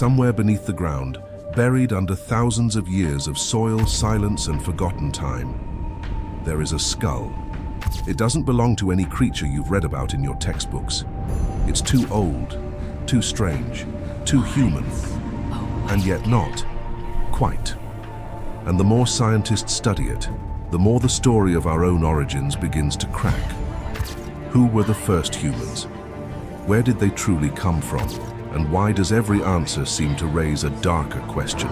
somewhere beneath the ground, buried under thousands of years of soil, silence, and forgotten time, there is a skull. It doesn't belong to any creature you've read about in your textbooks. It's too old, too strange, too human, and yet not quite. And the more scientists study it, the more the story of our own origins begins to crack. Who were the first humans? Where did they truly come from? And why does every answer seem to raise a darker question?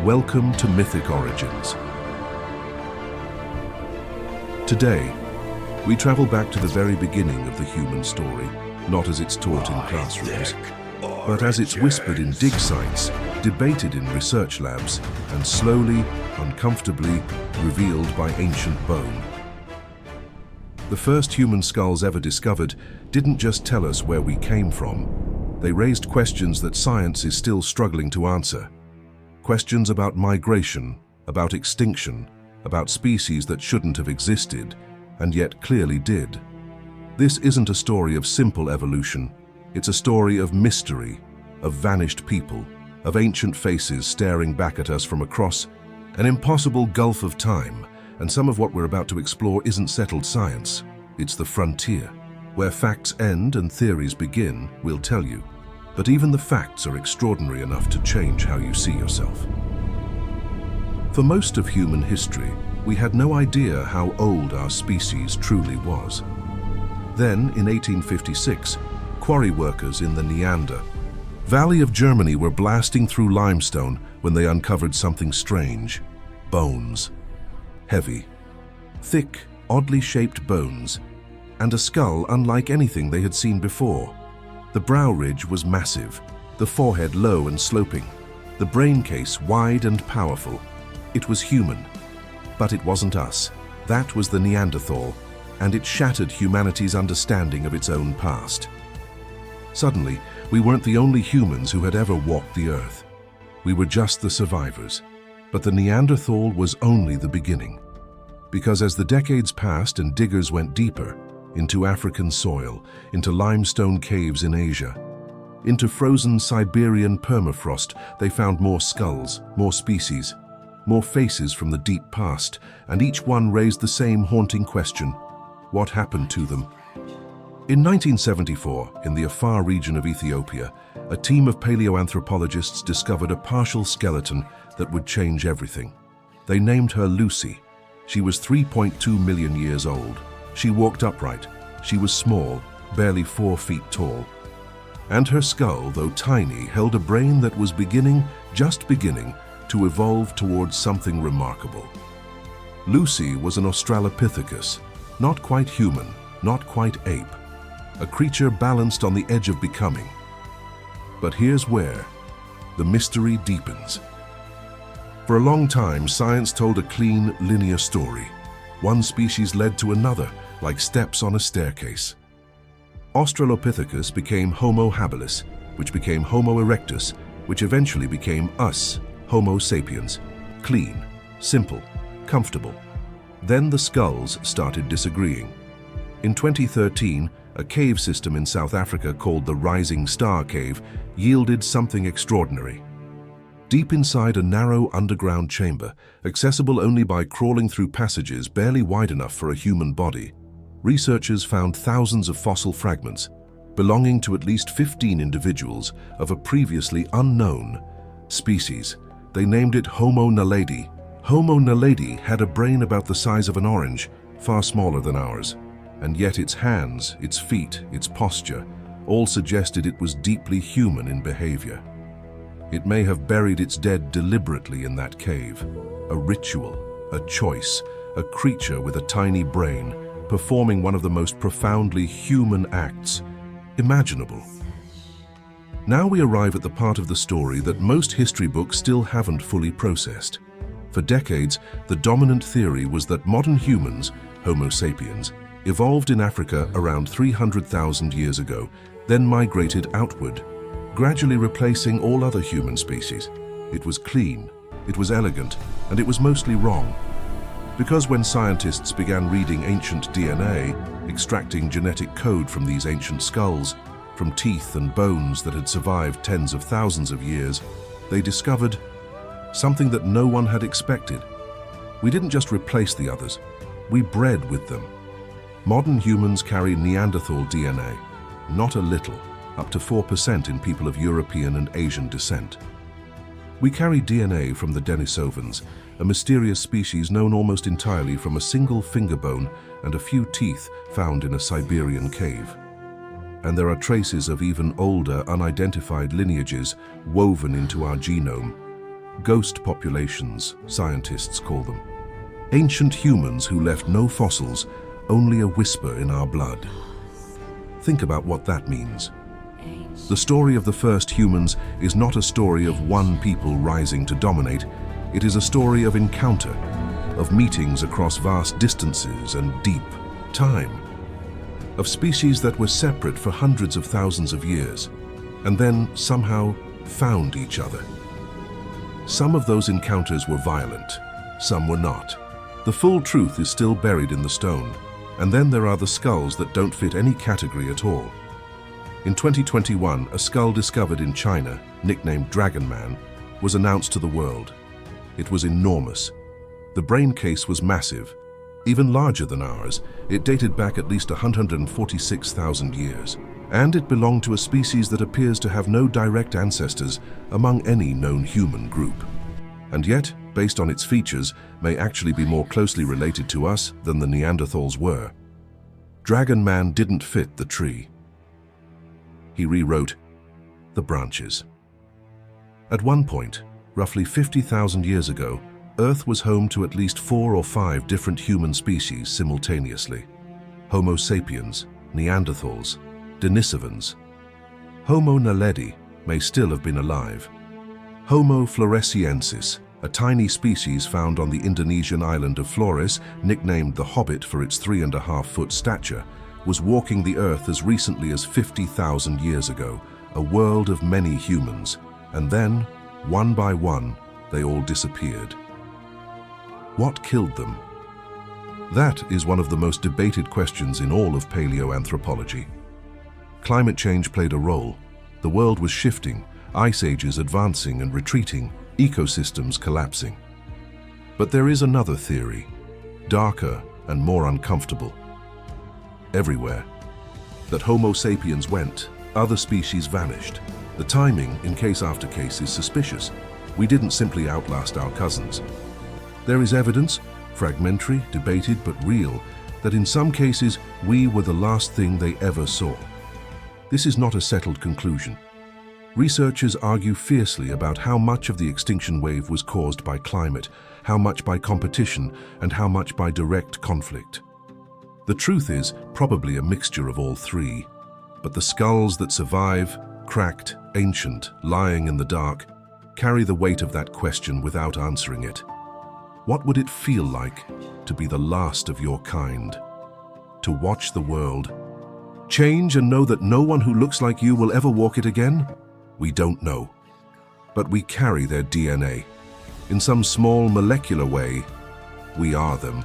Welcome to Mythic Origins. Today, we travel back to the very beginning of the human story, not as it's taught in classrooms, but as it's whispered in dig sites, debated in research labs, and slowly, uncomfortably revealed by ancient bone. The first human skulls ever discovered didn't just tell us where we came from. They raised questions that science is still struggling to answer. Questions about migration, about extinction, about species that shouldn't have existed, and yet clearly did. This isn't a story of simple evolution. It's a story of mystery, of vanished people, of ancient faces staring back at us from across an impossible gulf of time. And some of what we're about to explore isn't settled science. It's the frontier. Where facts end and theories begin, we'll tell you. But even the facts are extraordinary enough to change how you see yourself. For most of human history, we had no idea how old our species truly was. Then, in 1856, quarry workers in the Neanderthals Valley of Germany were blasting through limestone when they uncovered something strange. Bones. Heavy, thick, oddly shaped bones, and a skull unlike anything they had seen before. The brow ridge was massive, the forehead low and sloping, the brain case wide and powerful. It was human, but it wasn't us. That was the Neanderthal, and it shattered humanity's understanding of its own past. Suddenly, we weren't the only humans who had ever walked the earth. We were just the survivors. But the Neanderthal was only the beginning. Because as the decades passed and diggers went deeper, into African soil, into limestone caves in Asia, into frozen Siberian permafrost, they found more skulls, more species, more faces from the deep past, and each one raised the same haunting question: what happened to them? In 1974, in the Afar region of Ethiopia, a team of paleoanthropologists discovered a partial skeleton that would change everything. They named her Lucy. She was 3.2 million years old. She walked upright. She was small, barely 4 feet tall. And her skull, though tiny, held a brain that was just beginning, to evolve towards something remarkable. Lucy was an Australopithecus, not quite human, not quite ape, a creature balanced on the edge of becoming. But here's where the mystery deepens. For a long time, science told a clean, linear story. One species led to another, like steps on a staircase. Australopithecus became Homo habilis, which became Homo erectus, which eventually became us, Homo sapiens. Clean, simple, comfortable. Then the skulls started disagreeing. In 2013, a cave system in South Africa called the Rising Star Cave yielded something extraordinary. Deep inside a narrow underground chamber, accessible only by crawling through passages barely wide enough for a human body, researchers found thousands of fossil fragments belonging to at least 15 individuals of a previously unknown species. They named it Homo naledi. Homo naledi had a brain about the size of an orange, far smaller than ours, and yet its hands, its feet, its posture, all suggested it was deeply human in behavior. It may have buried its dead deliberately in that cave. A ritual, a choice, a creature with a tiny brain, performing one of the most profoundly human acts imaginable. Now we arrive at the part of the story that most history books still haven't fully processed. For decades, the dominant theory was that modern humans, Homo sapiens, evolved in Africa around 300,000 years ago, then migrated outward, gradually replacing all other human species. It was clean, it was elegant, and it was mostly wrong. Because when scientists began reading ancient DNA, extracting genetic code from these ancient skulls, from teeth and bones that had survived tens of thousands of years, they discovered something that no one had expected. We didn't just replace the others, we bred with them. Modern humans carry Neanderthal DNA, not a little, up to 4% in people of European and Asian descent. We carry DNA from the Denisovans, a mysterious species known almost entirely from a single finger bone and a few teeth found in a Siberian cave. And there are traces of even older, unidentified lineages woven into our genome. Ghost populations, scientists call them. Ancient humans who left no fossils, only a whisper in our blood. Think about what that means. The story of the first humans is not a story of one people rising to dominate. It is a story of encounter, of meetings across vast distances and deep time, of species that were separate for hundreds of thousands of years, and then somehow found each other. Some of those encounters were violent, some were not. The full truth is still buried in the stone, and then there are the skulls that don't fit any category at all. In 2021, a skull discovered in China, nicknamed Dragon Man, was announced to the world. It was enormous. The brain case was massive, even larger than ours. It dated back at least 146,000 years. And it belonged to a species that appears to have no direct ancestors among any known human group. And yet, based on its features, may actually be more closely related to us than the Neanderthals were. Dragon Man didn't fit the tree. He rewrote the branches. At one point, roughly 50,000 years ago, Earth was home to at least 4 or 5 different human species simultaneously. Homo sapiens, Neanderthals, Denisovans. Homo naledi may still have been alive. Homo floresiensis, a tiny species found on the Indonesian island of Flores, nicknamed the Hobbit for its 3.5-foot stature, was walking the Earth as recently as 50,000 years ago, a world of many humans. And then, one by one, they all disappeared. What killed them? That is one of the most debated questions in all of paleoanthropology. Climate change played a role. The world was shifting, ice ages advancing and retreating, ecosystems collapsing. But there is another theory, darker and more uncomfortable. Everywhere that Homo sapiens went, other species vanished. The timing, in case after case, is suspicious. We didn't simply outlast our cousins. There is evidence, fragmentary, debated, but real, that in some cases we were the last thing they ever saw. This is not a settled conclusion. Researchers argue fiercely about how much of the extinction wave was caused by climate, how much by competition, and how much by direct conflict. The truth is probably a mixture of all three, but the skulls that survive, cracked, ancient, lying in the dark, carry the weight of that question without answering it. What would it feel like to be the last of your kind? To watch the world change and know that no one who looks like you will ever walk it again? We don't know. But we carry their DNA. In some small molecular way, we are them.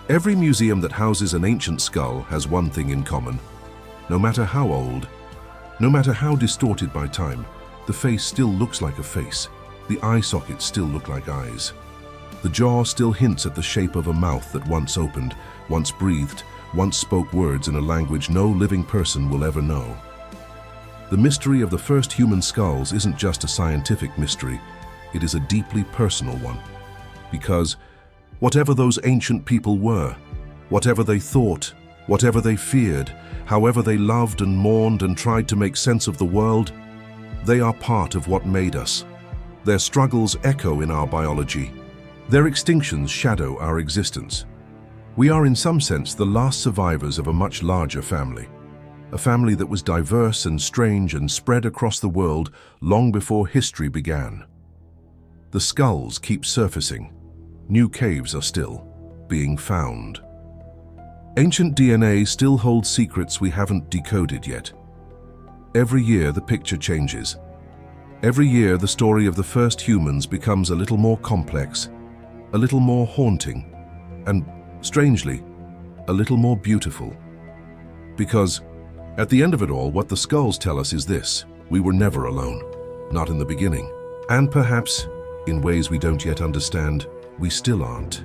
Every museum that houses an ancient skull has one thing in common. No matter how old, no matter how distorted by time, the face still looks like a face. The eye sockets still look like eyes. The jaw still hints at the shape of a mouth that once opened, once breathed, once spoke words in a language no living person will ever know. The mystery of the first human skulls isn't just a scientific mystery, it is a deeply personal one. Because whatever those ancient people were, whatever they thought, whatever they feared, however they loved and mourned and tried to make sense of the world, they are part of what made us. Their struggles echo in our biology. Their extinctions shadow our existence. We are in some sense the last survivors of a much larger family. A family that was diverse and strange and spread across the world long before history began. The skulls keep surfacing. New caves are still being found. Ancient DNA still holds secrets we haven't decoded yet. Every year the picture changes. Every year the story of the first humans becomes a little more complex, a little more haunting, and, strangely, a little more beautiful. Because At the end of it all, what the skulls tell us is this: we were never alone. Not in the beginning. And perhaps, in ways we don't yet understand, we still aren't.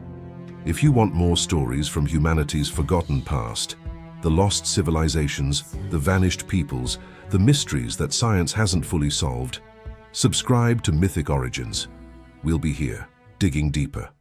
If you want more stories from humanity's forgotten past, the lost civilizations, the vanished peoples, the mysteries that science hasn't fully solved, subscribe to Mythic Origins. We'll be here, digging deeper.